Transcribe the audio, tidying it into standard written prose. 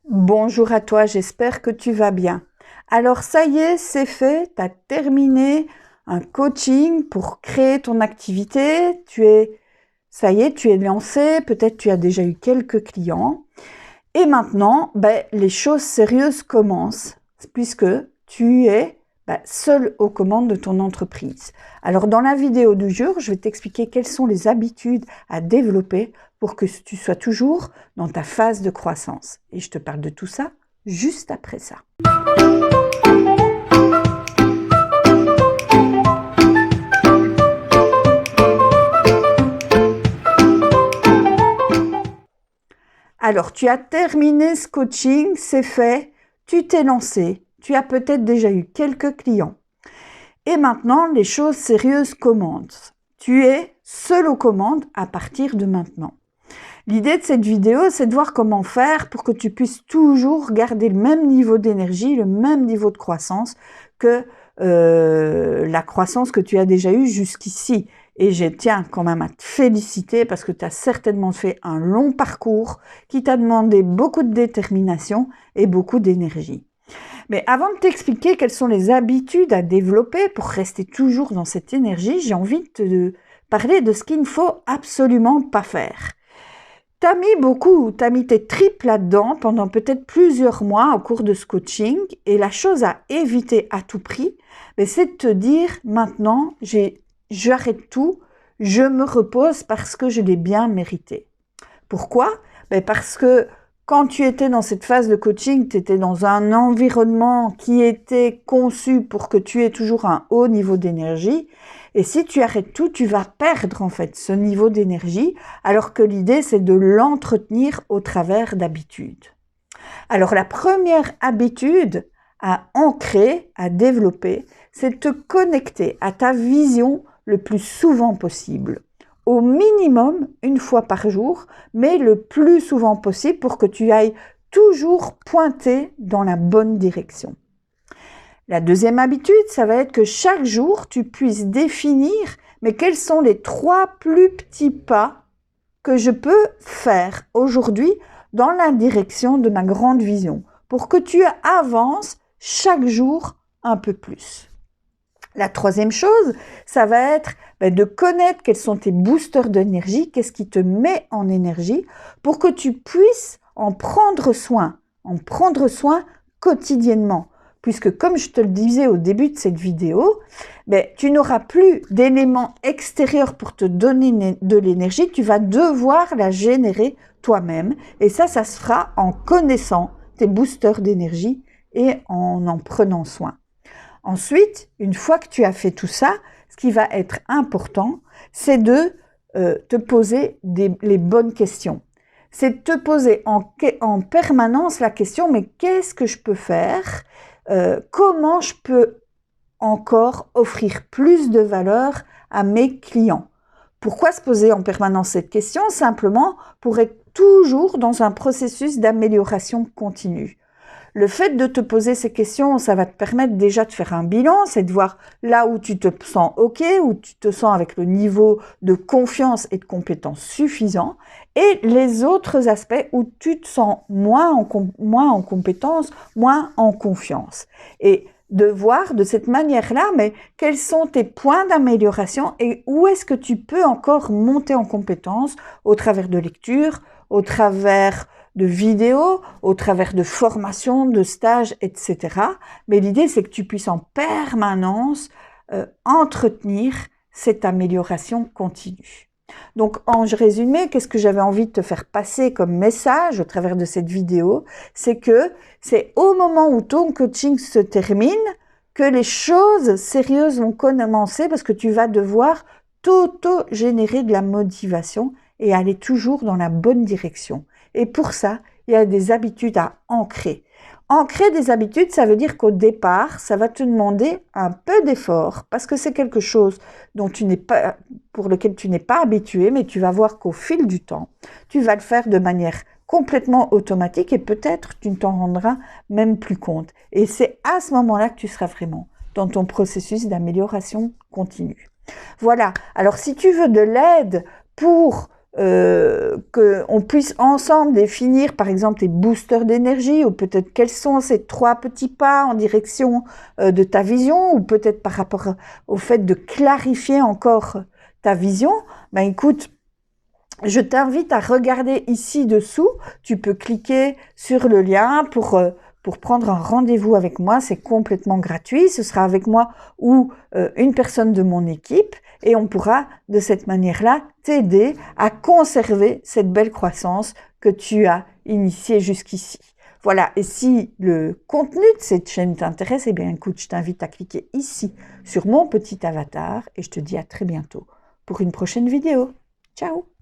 Bonjour à toi, j'espère que tu vas bien. Alors ça y est, c'est fait, tu as terminé un coaching pour créer ton activité. Ça y est, tu es lancé, peut-être tu as déjà eu quelques clients. Et maintenant, les choses sérieuses commencent puisque tu es seul aux commandes de ton entreprise. Alors dans la vidéo du jour, je vais t'expliquer quelles sont les habitudes à développer pour que tu sois toujours dans ta phase de croissance. Et je te parle de tout ça juste après ça. Alors, tu as terminé ce coaching, c'est fait, tu t'es lancé, tu as peut-être déjà eu quelques clients. Et maintenant, les choses sérieuses commencent. Tu es seul aux commandes à partir de maintenant. L'idée de cette vidéo, c'est de voir comment faire pour que tu puisses toujours garder le même niveau d'énergie, le même niveau de croissance que la croissance que tu as déjà eue jusqu'ici. Et je tiens quand même à te féliciter parce que tu as certainement fait un long parcours qui t'a demandé beaucoup de détermination et beaucoup d'énergie. Mais avant de t'expliquer quelles sont les habitudes à développer pour rester toujours dans cette énergie, j'ai envie de te parler de ce qu'il ne faut absolument pas faire. T'as mis tes tripes là-dedans pendant peut-être plusieurs mois au cours de ce coaching et la chose à éviter à tout prix, c'est de te dire maintenant, j'arrête tout, je me repose parce que je l'ai bien mérité. Pourquoi ? Parce que quand tu étais dans cette phase de coaching, tu étais dans un environnement qui était conçu pour que tu aies toujours un haut niveau d'énergie. Et si tu arrêtes tout, tu vas perdre en fait ce niveau d'énergie, alors que l'idée c'est de l'entretenir au travers d'habitudes. Alors la première habitude à ancrer, à développer, c'est de te connecter à ta vision le plus souvent possible. Au minimum une fois par jour, mais le plus souvent possible pour que tu ailles toujours pointer dans la bonne direction. La deuxième habitude, ça va être que chaque jour, tu puisses définir quels sont les 3 plus petits pas que je peux faire aujourd'hui dans la direction de ma grande vision pour que tu avances chaque jour un peu plus. La troisième chose, ça va être de connaître quels sont tes boosters d'énergie, qu'est-ce qui te met en énergie pour que tu puisses en prendre soin quotidiennement. Puisque comme je te le disais au début de cette vidéo, tu n'auras plus d'éléments extérieurs pour te donner de l'énergie, tu vas devoir la générer toi-même. Et ça se fera en connaissant tes boosters d'énergie et en prenant soin. Ensuite, une fois que tu as fait tout ça, ce qui va être important, c'est de te poser les bonnes questions. C'est de te poser en permanence la question, mais qu'est-ce que je peux faire ? Comment je peux encore offrir plus de valeur à mes clients ? Pourquoi se poser en permanence cette question ? Simplement pour être toujours dans un processus d'amélioration continue. Le fait de te poser ces questions, ça va te permettre déjà de faire un bilan, c'est de voir là où tu te sens OK, où tu te sens avec le niveau de confiance et de compétence suffisant, et les autres aspects où tu te sens moins en compétence, moins en confiance. Et de voir de cette manière-là, quels sont tes points d'amélioration et où est-ce que tu peux encore monter en compétence au travers de lectures, au travers de vidéos, au travers de formations, de stages, etc. Mais l'idée, c'est que tu puisses en permanence entretenir cette amélioration continue. Donc, en résumé, qu'est-ce que j'avais envie de te faire passer comme message au travers de cette vidéo ? C'est que c'est au moment où ton coaching se termine que les choses sérieuses vont commencer parce que tu vas devoir t'auto-générer de la motivation et aller toujours dans la bonne direction. Et pour ça, il y a des habitudes à ancrer. Ancrer des habitudes, ça veut dire qu'au départ, ça va te demander un peu d'effort parce que c'est quelque chose pour lequel tu n'es pas habitué, mais tu vas voir qu'au fil du temps, tu vas le faire de manière complètement automatique et peut-être tu ne t'en rendras même plus compte. Et c'est à ce moment-là que tu seras vraiment dans ton processus d'amélioration continue. Voilà. Alors, si tu veux de l'aide pour qu'on puisse ensemble définir, par exemple, tes boosters d'énergie, ou peut-être quels sont ces 3 petits pas en direction de ta vision, ou peut-être par rapport au fait de clarifier encore ta vision. Ben écoute, je t'invite à regarder ici dessous. Tu peux cliquer sur le lien pour prendre un rendez-vous avec moi. C'est complètement gratuit. Ce sera avec moi ou une personne de mon équipe. Et on pourra de cette manière-là t'aider à conserver cette belle croissance que tu as initiée jusqu'ici. Voilà, et si le contenu de cette chaîne t'intéresse, eh bien écoute, je t'invite à cliquer ici sur mon petit avatar et je te dis à très bientôt pour une prochaine vidéo. Ciao!